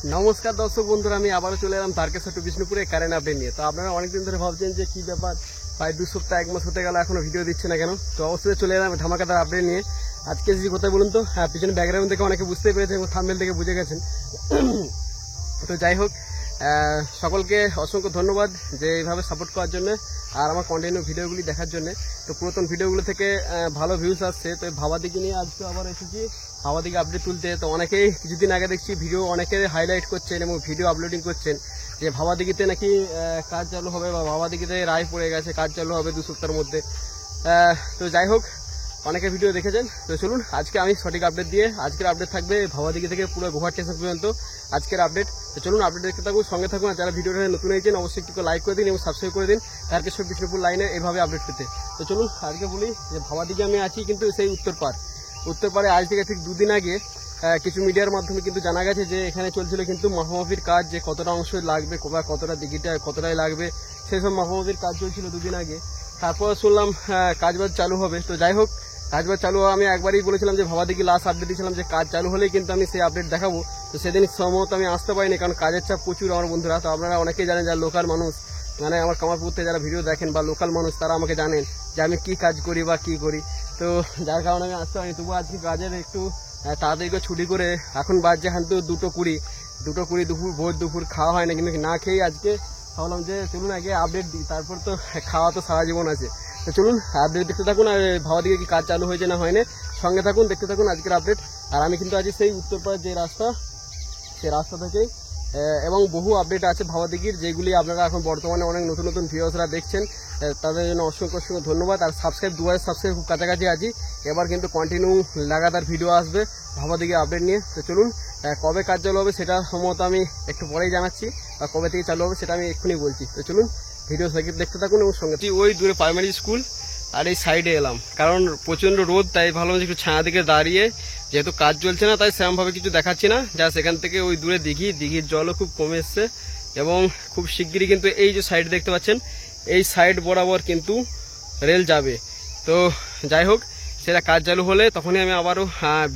নমস্কার দর্শক বন্ধুরা, আমি আবারও চলে এলাম তারকেশ্বর টু বিষ্ণুপুরে কারেন্ট আপডেট নিয়ে। তো আপনারা অনেকদিন ধরে ভাবছেন যে কি ব্যাপার, প্রায় 2 সপ্তাহ 1 মাস হতে গেল এখনো ভিডিও দিচ্ছে না কেন। তো অবশ্যই চলে এলাম ধামাকাদার আপডেট নিয়ে। আজকে যে কোথায় বলুন তো, হ্যাঁ পিছনে ব্যাকগ্রাউন্ড থেকে অনেকে বুঝতেই পেরেছেন এবং থাম্বনেল থেকে বুঝে গেছেন। তো যাই হোক, সকলকে অসংখ্য ধন্যবাদ যে এইভাবে সাপোর্ট করার জন্য আর আমার কন্টিনিউ ভিডিওগুলি দেখার জন্য। তো পুরাতন ভিডিওগুলো থেকে ভালো ভিউজ আসছে। তো ভাবাদিকে নিয়ে আজকে আবার এসেছি ভাবাদিকে আপডেট তুলতে। তো অনেকেই কিছুদিন আগে দেখছি ভিডিও অনেকে হাইলাইট করছেন এবং ভিডিও আপলোডিং করছেন যে ভাবাদিগিতে নাকি কাজ চালু হবে বা ভাবাদিগিতে রায় পড়ে গেছে, কাজ চালু হবে 2 সপ্তাহের মধ্যে। তো যাই হোক, অনেকে ভিডিও দেখেছেন। তো চলুন আজকে আমি সঠিক আপডেট দিয়ে, আজকের আপডেট থাকবে ভাবাদিগি থেকে পুরো গোহাট স্টেশন পর্যন্ত আজকের আপডেট। তো চলুন আপডেট দেখতে থাকুন, সঙ্গে থাকুন। আর যারা ভিডিওটা নতুন হয়েছেন অবশ্যই একটু লাইক করে দিন এবং সাবস্ক্রাইব করে দিন তারকেশ্বর বিষ্ণুপুর লাইনে এইভাবে আপডেট পেতে। তো চলুন আজকে বলি যে ভাবাদিকে আমি আছি কিন্তু সেই উত্তরপাড়ে আজ থেকে ঠিক 2 দিন আগে কিছু মিডিয়ার মাধ্যমে কিন্তু জানা গেছে যে এখানে চলছিল কিন্তু মাপামাপির কাজ, যে কতটা অংশ লাগবে বা কতটা দিঘিটা কতটাই লাগবে সেই সব মাপামাপির কাজ চলছিল 2 দিন আগে। তারপর শুনলাম কাজবাজ চালু হবে। তো যাই হোক, কাজবাজ চালু আমি একবারই বলেছিলাম যে ভাবাদিকে লাস্ট আপডেট দিয়েছিলাম যে কাজ চালু হলেই কিন্তু আমি সেই আপডেট দেখাবো। তো সেদিন সম্ভবত আমি আসতে পারিনি, কারণ কাজের চাপ প্রচুর আমার বন্ধুরা। তো আপনারা অনেকেই জানেন যারা লোকাল মানুষ, মানে আমার কামারপুর থেকে যারা ভিডিও দেখেন বা লোকাল মানুষ, তারা আমাকে জানেন যে আমি কি কাজ করি বা কি করি। তো যার কারণে আমি আসতে পারিনি। তবু আজকে কাজের একটু তাড়াতাড়ি করে ছুটি করে এখন বাজছে কিন্তু 2:20 দুপুর খাওয়া হয় না, কিন্তু না খেয়েই আজকে ভাবলাম যে চলুন আগে আপডেট দিই, তারপর তো খাওয়া তো সারা জীবন আছে। তো চলুন আপডেট দেখতে থাকুন। আর ভাবাদিকে কি কাজ চালু হয়েছে না হয়নি সঙ্গে থাকুন, দেখতে থাকুন আজকের আপডেট। আর আমি কিন্তু আজকে সেই উত্তরপাড়ার যে রাস্তা, সেই রাস্তা থেকেই এবং বহু আপডেট আছে ভাবাদিগির, যেগুলি আপনারা এখন বর্তমানে অনেক নতুন নতুন ভিউয়ার্সরা দেখছেন, তাদের জন্য অসংখ্য ধন্যবাদ। আর সাবস্ক্রাইব 2000 সাবস্ক্রাইব খুব কাছাকাছি আছি। এবার কিন্তু কন্টিনিউ লাগাতার ভিডিও আসবে ভাবাদিকে আপডেট নিয়ে। তো চলুন কবে কাজ চালু হবে সেটা সম্ভবত আমি একটু পরেই জানাচ্ছি, বা কবে থেকে চালু হবে সেটা আমি এক্ষুনি বলছি। তো চলুন ভিডিও দেখতে থাকুন এবং সঙ্গে ওই দূরে প্রাইমারি স্কুল আর এই সাইডে এলাম, কারণ প্রচন্ড রোদ, তাই ভালো একটু ছায়া দিকে দাঁড়িয়ে, যেহেতু কাজ চলছে না তাই সেরকমভাবে কিছু দেখাচ্ছি না। যা সেখান থেকে ওই দূরে দিঘির জলও খুব কমে এসছে এবং খুব শিগগিরই কিন্তু এই যে সাইড দেখতে পাচ্ছেন, এই সাইড বরাবর কিন্তু রেল যাবে। তো যাই হোক, সেটা কাজ চালু হলে তখনই আমি আবারও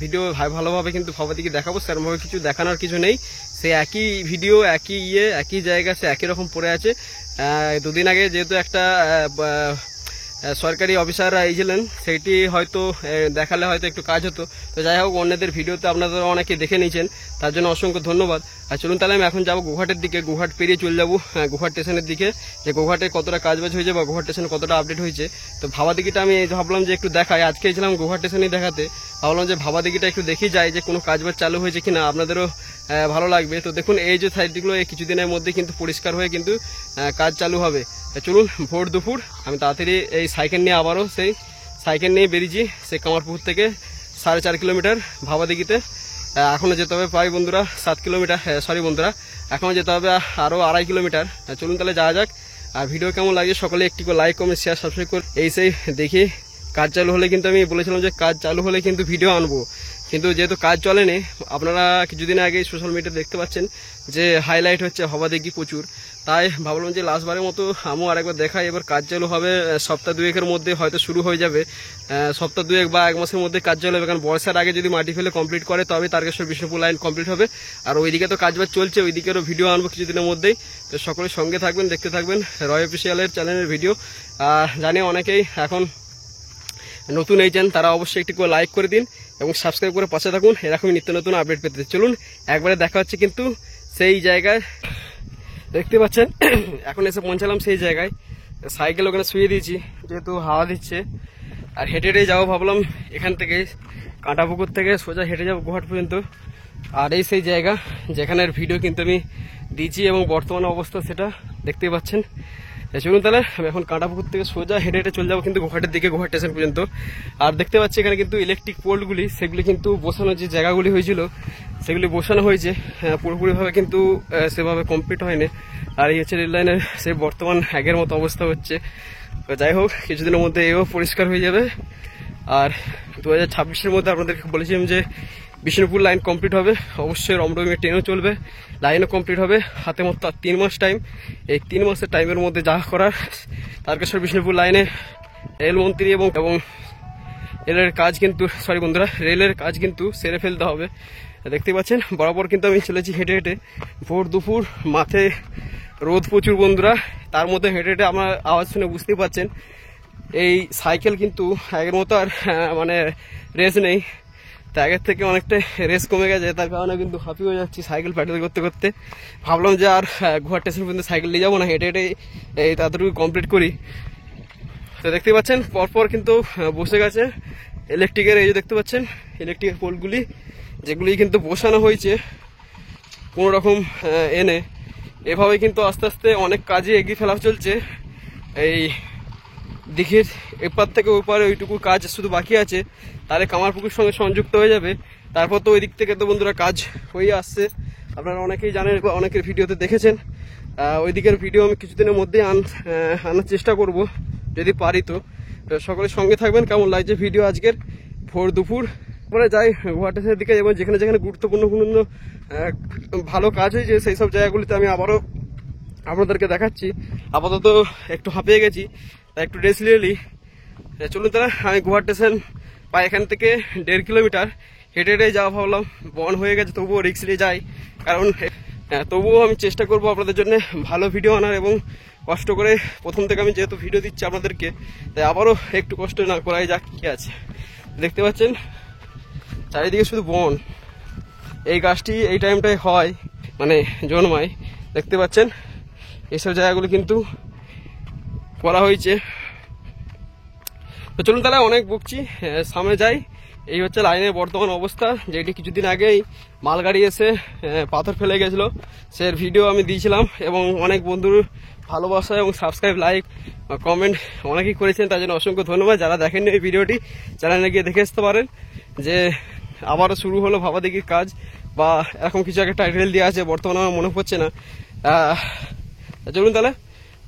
ভিডিও ভালোভাবে কিন্তু ভাবাদিকে দেখাবো। সেরকমভাবে কিছু দেখানোর কিছু নেই, সে একই ভিডিও একই একই জায়গা, সে একই রকম পড়ে আছে। 2 দিন আগে যেহেতু একটা সরকারি অফিসাররা এসেছিলেন, সেইটি হয়তো দেখালে হয়তো একটু কাজ হতো। তো যাই হোক, অন্যদের ভিডিওতে আপনারা অনেকে দেখে নিয়েছেন, তার জন্য অসংখ্য ধন্যবাদ। আর চলুন তাহলে আমি এখন যাবো গোহাটের দিকে, গোহাট পেরিয়ে চলে যাবো গোহাট স্টেশনের দিকে, যে গোহাটে কতটা কাজবাজ হয়েছে বা গোহাট স্টেশনে কতটা আপডেট হয়েছে। তো ভাবাদিকিটা আমি ভাবলাম যে একটু দেখাই, আজকে এসেছিলাম গোহাট স্টেশনে দেখাতে, ভাবলাম যে ভাবাদিকিটা একটু দেখি যায় যে কোনো কাজবাজ চালু হয়েছে কিনা, আপনাদেরও ভালো লাগবে। তো দেখুন এই যে সাইডগুলো এই কিছুদিনের মধ্যে কিন্তু পরিষ্কার হয়ে কিন্তু কাজ চালু হবে। চলুন ভোর দুপুর আমি তাড়াতাড়ি এই সাইকেল নিয়ে আবারও সেই সাইকেল নিয়ে বেরিয়েছি সেই কামারপুর থেকে 4.5 কিলোমিটার ভাবাদিগিতে। এখনও যেতে হবে প্রায় বন্ধুরা 7 কিলোমিটার, সরি বন্ধুরা, এখনও যেতে হবে আরও 2.5 কিলোমিটার। চলুন তাহলে যাওয়া যাক। আর ভিডিও কেমন লাগে সকলে একটি করে লাইক কমেন্ট শেয়ার সাবস্ক্রাইব করে এই সেই দেখি। কাজ চালু হলে কিন্তু আমি বলেছিলাম যে কাজ চালু হলে কিন্তু ভিডিও আনবো, কিন্তু যেহেতু কাজ চলেনি, আপনারা কিছুদিন আগে সোশ্যাল মিডিয়া দেখতে পাচ্ছেন যে হাইলাইট হচ্ছে ভাবাদিগি প্রচুর, তাই ভাবলাম যে লাস্টবারের মতো আমিও আরেকবার দেখাই। এবার কাজ চালু হবে সপ্তাহ 2-এর মধ্যে, হয়তো শুরু হয়ে যাবে সপ্তাহ 2 বা 1 মাসের মধ্যে কাজ চালু হবে, কারণ বর্ষার আগে যদি মাটি ফেলে কমপ্লিট করে তবে তারকেশ্বর বিষ্ণুপুর লাইন কমপ্লিট হবে। আর ওইদিকে তো কাজবাজ চলছে, ওইদিকেরও ভিডিও আনবো কিছুদিনের মধ্যেই। তো সকলে সঙ্গে থাকবেন, দেখতে থাকবেন রয় অফিসিয়ালের চ্যানেলের ভিডিও। জানি অনেকেই এখন নতুন এইছেন, তারা অবশ্যই একটি করে লাইক করে দিন এবং সাবস্ক্রাইব করে পাশে থাকুন এরকমই নিত্য নতুন আপডেট পেতে। চলুন একবারে দেখা হচ্ছে কিন্তু সেই জায়গায়, দেখতে পাচ্ছেন এখন এসে পৌঁছালাম সেই জায়গায়। সাইকেল ওখানে শুয়ে দিয়েছি যেহেতু হাওয়া দিচ্ছে, আর হেঁটে হেঁটে যাবো ভাবলাম এখান থেকে কাঁটাপুকুর থেকে সোজা হেঁটে যাবো গোহাট পর্যন্ত। আর এই সেই জায়গা যেখানের ভিডিও কিন্তু আমি দিয়েছি এবং বর্তমান অবস্থা সেটা দেখতেই পাচ্ছেন। চলুন তাহলে আমি এখন কাঁটাপুকুর থেকে সোজা হেঁটে হেঁটে চলে যাবো কিন্তু গোহাটের দিকে, গোহাট স্টেশন পর্যন্ত। আর দেখতে পাচ্ছি এখানে কিন্তু ইলেকট্রিক পোলগুলি, সেগুলি কিন্তু বসানোর যে জায়গাগুলি হয়েছিল সেগুলি বসানো হয়েছে, পুরোপুরিভাবে কিন্তু সেভাবে কমপ্লিট হয়নি। আর এই হচ্ছে রেল লাইনের সেই বর্তমান আগের মতো অবস্থা হচ্ছে। যাই হোক, কিছুদিনের মধ্যে এও পরিষ্কার হয়ে যাবে। আর 2026-এর মধ্যে আপনাদেরকে বলেছিলাম যে বিষ্ণুপুর লাইন কমপ্লিট হবে, অবশ্যই রমরমিয়ে ট্রেনও চলবে, লাইনও কমপ্লিট হবে। হাতে মতো 3 মাস টাইম, এই 3 মাসের টাইমের মধ্যে যা করার তারকেশ্বর বিষ্ণুপুর লাইনে রেলমন্ত্রী এবং রেলের কাজ কিন্তু রেলের কাজ কিন্তু সেরে ফেলতে হবে। দেখতে পাচ্ছেন বরাবর কিন্তু আমি চলেছি হেঁটে হেঁটে, ভোর দুপুর, মাঠে রোদ প্রচুর বন্ধুরা, তার মধ্যে হেঁটে হেঁটে আমার আওয়াজ শুনে বুঝতেই পারছেন এই সাইকেল কিন্তু আগের মতো আর মানে রেস নেই, তা আগের থেকে অনেকটা রেস কমে গেছে, তার কারণে কিন্তু হাঁপিয়ে হয়ে যাচ্ছি সাইকেল প্যাডেল করতে করতে। ভাবলাম যে আর গুহার স্টেশন পর্যন্ত সাইকেল নিয়ে যাবো না, হেঁটে হেঁটে এই তাড়াতাড়ি কমপ্লিট করি। তো দেখতে পাচ্ছেন পরপর কিন্তু বসে গেছে ইলেকট্রিকের, এই যে দেখতে পাচ্ছেন ইলেকট্রিকের পোলগুলি, যেগুলি কিন্তু বসানো হয়েছে কোনো রকম এনে। এভাবে কিন্তু আস্তে আস্তে অনেক কাজে এগিয়ে ফেলা চলছে। এই দিঘির এপার থেকে ওপারে ওইটুকু কাজ শুধু বাকি আছে, তাহলে কামারপুকুর সঙ্গে সংযুক্ত হয়ে যাবে। তারপর তো ওই দিক থেকে তো বন্ধুরা কাজ হয়ে আসছে, আপনারা অনেকেই জানেন, অনেকের ভিডিওতে দেখেছেন। ওই দিকের ভিডিও আমি কিছুদিনের মধ্যেই আনার চেষ্টা করব যদি পারি। তো সকলের সঙ্গে থাকবেন। কেমন লাগছে ভিডিও আজকের ভোর দুপুর পরে যাই গুহা স্টেশনের দিকে, এবং যেখানে যেখানে গুরুত্বপূর্ণ ভালো কাজ হয়েছে সেই সব জায়গাগুলিতে আমি আবারও আপনাদেরকে দেখাচ্ছি। আপাতত একটু হাঁপিয়ে গেছি, তাই একটু রেস্ট নিয়ে নিই। চলুন তাহলে, আমি গুহা স্টেশন প্রায় এখান থেকে 1.5 কিলোমিটার হেঁটে হেঁটে যাওয়া ভাবলাম, বন হয়ে গেছে তবুও রিস্ক নিয়ে যাই, কারণ তবুও আমি চেষ্টা করব আপনাদের জন্য ভালো ভিডিও আনার, এবং কষ্ট করে প্রথম থেকে আমি যেহেতু ভিডিও দিচ্ছি আপনাদেরকে, তাই আবারও একটু কষ্ট না করাই যাক কি আছে। দেখতে পাচ্ছেন চারিদিকে শুধু বন, এই গাছটি এই টাইমটায় হয় মানে জন্মায়, দেখতে পাচ্ছেন এইসব জায়গাগুলো কিন্তু করা হয়েছে। তো চলুন তাহলে, অনেক বকছি, সামনে যাই। এই হচ্ছে লাইনের বর্তমান অবস্থা, যেটি কিছুদিন আগেই মালগাড়ি এসে পাথর ফেলে গেছিল, সে ভিডিও আমি দিয়েছিলাম, এবং অনেক বন্ধুর ভালোবাসা এবং সাবস্ক্রাইব, লাইক, কমেন্ট অনেকেই করেছেন, তার জন্য অসংখ্য ধন্যবাদ। যারা দেখেননি এই ভিডিওটি, চ্যানেলে গিয়ে দেখে আসতে পারেন যে আবারও শুরু হলো ভাবাদিঘির কাজ, বা এরকম কিছু একটা টাইটেল দেওয়া আছে, বর্তমানে আমার মনে পড়ছে না। চলুন তাহলে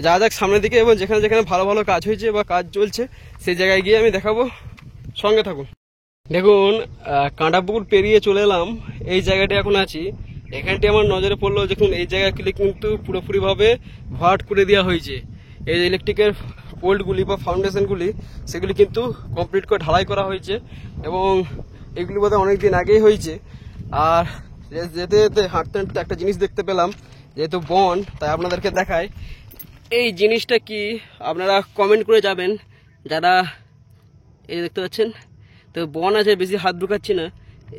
যাওয়া যাক সামনের দিকে, এবং যেখানে যেখানে ভালো ভালো কাজ হয়েছে বা কাজ চলছে সেই জায়গায় গিয়ে আমি দেখাবো, সঙ্গে থাকুন। দেখুন কাঁটাপুকুর পেরিয়ে চলে এলাম, এই জায়গাটি এখন আছি। এখানটি আমার নজরে পড়লো, দেখুন এই জায়গাগুলি কিন্তু পুরোপুরিভাবে ভাট করে দেওয়া হয়েছে। এই ইলেকট্রিকের পোলগুলি বা ফাউন্ডেশনগুলি সেগুলি কিন্তু কমপ্লিট করে ঢালাই করা হয়েছে, এবং এগুলি বোধহয় অনেকদিন আগেই হয়েছে। আর যেতে যেতে হাঁটতে হাঁটতে একটা জিনিস দেখতে পেলাম, যেহেতু বন তাই আপনাদেরকে দেখায়। এই জিনিসটা কি আপনারা কমেন্ট করে যাবেন, যারা এই দেখতে পাচ্ছেন। তো বন আছে, বেশি হাত ঢুকাচ্ছি না।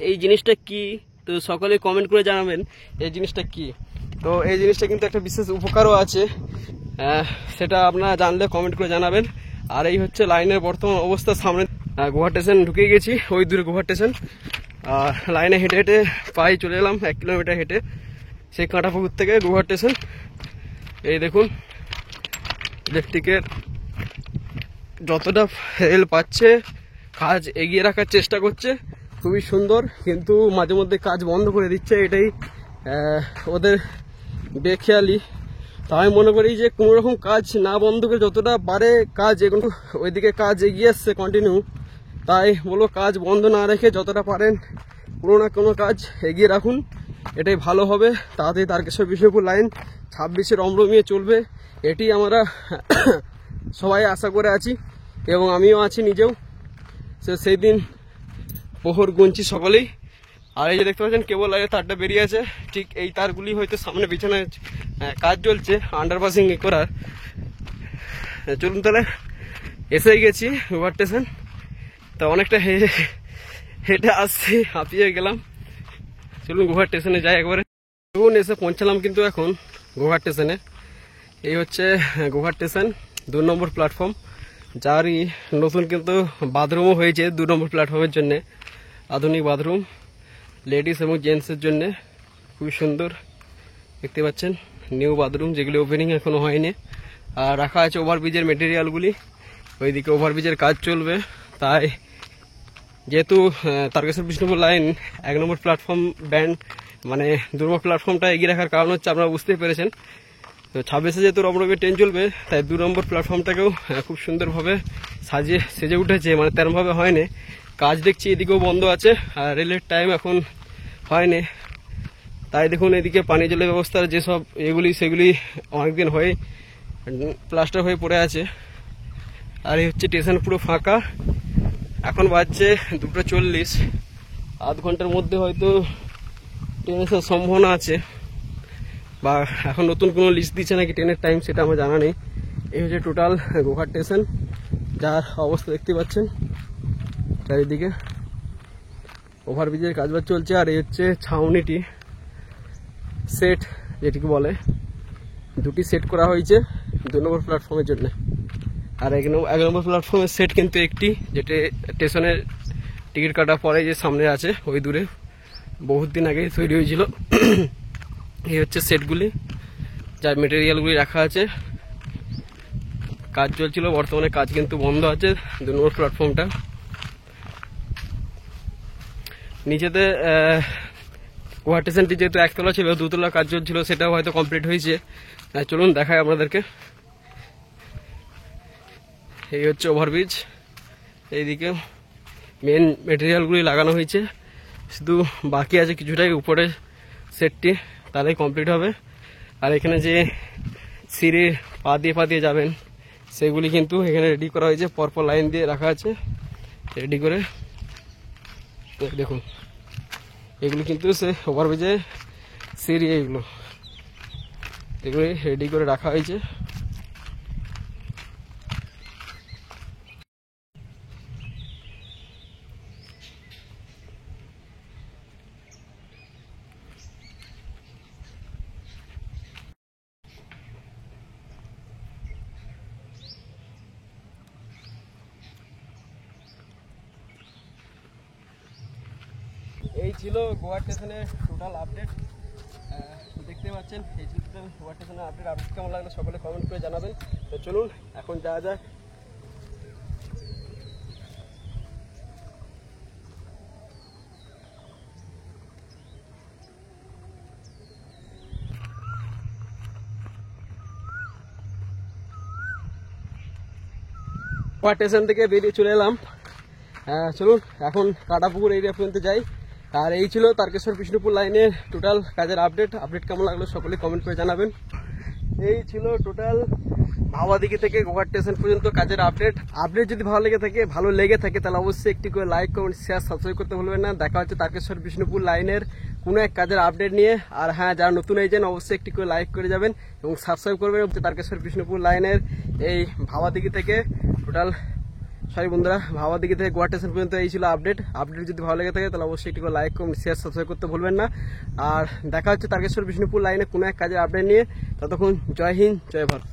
এই জিনিসটা কি, তো সকলে কমেন্ট করে জানাবেন এই জিনিসটা কি। তো এই জিনিসটা কিন্তু একটা বিশেষ উপকারও আছে, সেটা আপনারা জানলে কমেন্ট করে জানাবেন। আর এই হচ্ছে লাইনের বর্তমান অবস্থা। সামনে গুহা স্টেশন ঢুকে গেছি, ওই দূরে গুহা স্টেশন। আর লাইনে হেঁটে হেঁটে পায়ে চলে এলাম 1 কিলোমিটার হেঁটে, সেই কাঁটাপুকুর থেকে গুহা স্টেশন। এই দেখুন ইলেকট্রিকের যতটা হেল্প পাচ্ছে, কাজ এগিয়ে রাখার চেষ্টা করছে, খুবই সুন্দর। কিন্তু মাঝে মধ্যে কাজ বন্ধ করে দিচ্ছে, এটাই ওদের বেখেয়ালি। তা আমি মনে করি যে কোনো রকম কাজ না বন্ধ করে যতটা পারে কাজ এগুলো, ওইদিকে কাজ এগিয়ে আসছে কন্টিনিউ, তাই বলবো কাজ বন্ধ না রেখে যতটা পারেন কোনো না কোনো কাজ এগিয়ে রাখুন, এটাই ভালো হবে। তাড়াতাড়ি তারকেশ্বর বিষ্ণুপুর লাইন 26-এ রমরমিয়ে চলবে, এটি আমরা সবাই আশা করে আছি, এবং আমিও আছি নিজেও। সেই দিন প্রহর গুনছি সকলেই। আর এই যে দেখতে পাচ্ছেন কেবল লাইনের তারটা বেরিয়ে আছে, ঠিক এই তারগুলি হয়তো সামনে বিছানায় কাজ চলছে আন্ডারপাসিং করার। চলুন তাহলে, এসেই গেছি গুহা স্টেশন। তা অনেকটা হেঁটে আসছি, হাঁপিয়ে গেলাম। চলুন গুহা স্টেশনে যাই একবারে। চলুন এসে পৌঁছালাম কিন্তু এখন গুহা স্টেশনে। এই হচ্ছে গুহা স্টেশন 2 নম্বর প্ল্যাটফর্ম, যারই নতুন কিন্তু বাথরুমও হয়েছে 2 নম্বর প্ল্যাটফর্মের জন্য, আধুনিক বাথরুম লেডিস এবং জেন্টসের জন্য, খুবই সুন্দর। দেখতে পাচ্ছেন নিউ বাথরুম, যেগুলি ওপেনিং এখনো হয়নি। আর রাখা আছে ওভারব্রিজের মেটেরিয়ালগুলি, ওইদিকে ওভারব্রিজের কাজ চলবে। তাই যেহেতু তারকেশ্বর বিষ্ণুপুর লাইন 1 নম্বর প্ল্যাটফর্ম ব্যান্ড, মানে 2 নম্বর প্ল্যাটফর্মটা এগিয়ে রাখার কারণ হচ্ছে আপনারা বুঝতেই পেরেছেন। তো 26-এ যেহেতু রমরমে ট্রেন চলবে, তাই 2 নম্বর প্ল্যাটফর্মটাকেও খুব সুন্দরভাবে সেজে উঠেছে, মানে তেমনভাবে হয়নি। কাজ দেখছি এদিকেও বন্ধ আছে, আর রেলের টাইম এখন হয়নি। তাই দেখুন এদিকে পানি জলের ব্যবস্থার যেসব এগুলি সেগুলি অনেকদিন হয়ে প্লাস্টার হয়ে পড়ে আছে। আর এই হচ্ছে স্টেশন পুরো ফাঁকা। এখন বাজছে 2:40, আধ ঘন্টার মধ্যে হয়তো ট্রেন আসার সম্ভাবনা আছে, বা এখন নতুন কোনো লিস্ট দিচ্ছে নাকি ট্রেনের টাইম সেটা আমার জানা নেই। এই হচ্ছে টোটাল গোঘাট স্টেশন, যার অবস্থা দেখতে পাচ্ছেন চারিদিকে। ওভারব্রিজের কাজবাজ চলছে, আর এই হচ্ছে ছাউনিটি সেট, যেটিকে বলে দুটি সেট করা হয়েছে 2 নম্বর প্ল্যাটফর্মের জন্য। আর 1 নম্বর প্ল্যাটফর্মের সেট কিন্তু একটি, যেটা স্টেশনের টিকিট কাটা পরে যে সামনে আছে ওই দূরে, বহুত দিন আগে তৈরি হয়েছিল। এই হচ্ছে সেটগুলি, যার মেটেরিয়ালগুলি রাখা আছে। কাজ চলছিল, বর্তমানে কাজ কিন্তু বন্ধ আছে 2 নম্বর প্ল্যাটফর্মটা। নিচেতে গোঘাট স্টেশনটি যেহেতু 1 তলা ছিল, 2 তলা কাজ চলছিল, সেটাও হয়তো কমপ্লিট হয়েছে। চলুন দেখাই আপনাদেরকে। এই হচ্ছে ওভারব্রিজ, এইদিকে মেন মেটেরিয়ালগুলি লাগানো হয়েছে, শুধু বাকি আছে কিছুটাই উপরে সেটটি, তাহলেই কমপ্লিট হবে। আর এখানে যে সিঁড়ির পা দিয়ে যাবেন সেগুলি কিন্তু এখানে রেডি করা হয়েছে, পরপর লাইন দিয়ে রাখা আছে রেডি করে। দেখুন এগুলি কিন্তু সে ওভারব্রিজে সিঁড়ি, এগুলি রেডি করে রাখা হয়েছে। এই ছিল গোঘাট স্টেশনের টোটাল আপডেট, দেখতে পাচ্ছেন। এই ছিল গোঘাট স্টেশনের আপডেট। আপডেট কেমন লাগলো সকলে কমেন্ট করে জানাবেন। তো চলুন এখন যাওয়া যাক। গোঘাট স্টেশন থেকে বেরিয়ে চলে এলাম। চলুন এখন কাটাপুকুর এরিয়া পর্যন্ত যাই। আর এই ছিল তারকেশ্বর বিষ্ণুপুর লাইনের টোটাল কাজের আপডেট। কেমন লাগলো সকলে কমেন্ট করে জানাবেন। এই ছিল টোটাল ভাবাদিঘি থেকে গোঘাট স্টেশন পর্যন্ত কাজের আপডেট। যদি ভালো লেগে থাকে তাহলে অবশ্যই একটি করে লাইক, কমেন্ট, শেয়ার, সাবস্ক্রাইব করতে ভুলবেন না। দেখা হচ্ছে তারকেশ্বর বিষ্ণুপুর লাইনের কোনো এক কাজের আপডেট নিয়ে। আর হ্যাঁ, যারা নতুন এসেছেন অবশ্যই একটি করে লাইক করে যাবেন এবং সাবস্ক্রাইব করবেন। তারকেশ্বর বিষ্ণুপুর লাইনের এই ভাবাদিঘি থেকে টোটাল, বন্ধুরা, ভাবাদিঘি থেকে গোঘাট স্টেশন পর্যন্ত এই ছিল আপডেট। যদি ভালো লেগে থাকে তাহলে অবশ্যই একটু লাইক, কমেন্ট, শেয়ার, সাবস্ক্রাইব করতে ভুলবেন না। আর দেখা হচ্ছে তারকেশ্বর বিষ্ণুপুর লাইনে কোনো এক কাজের আপডেট নিয়ে। ততক্ষণ জয় হিন্দ, জয় ভারত।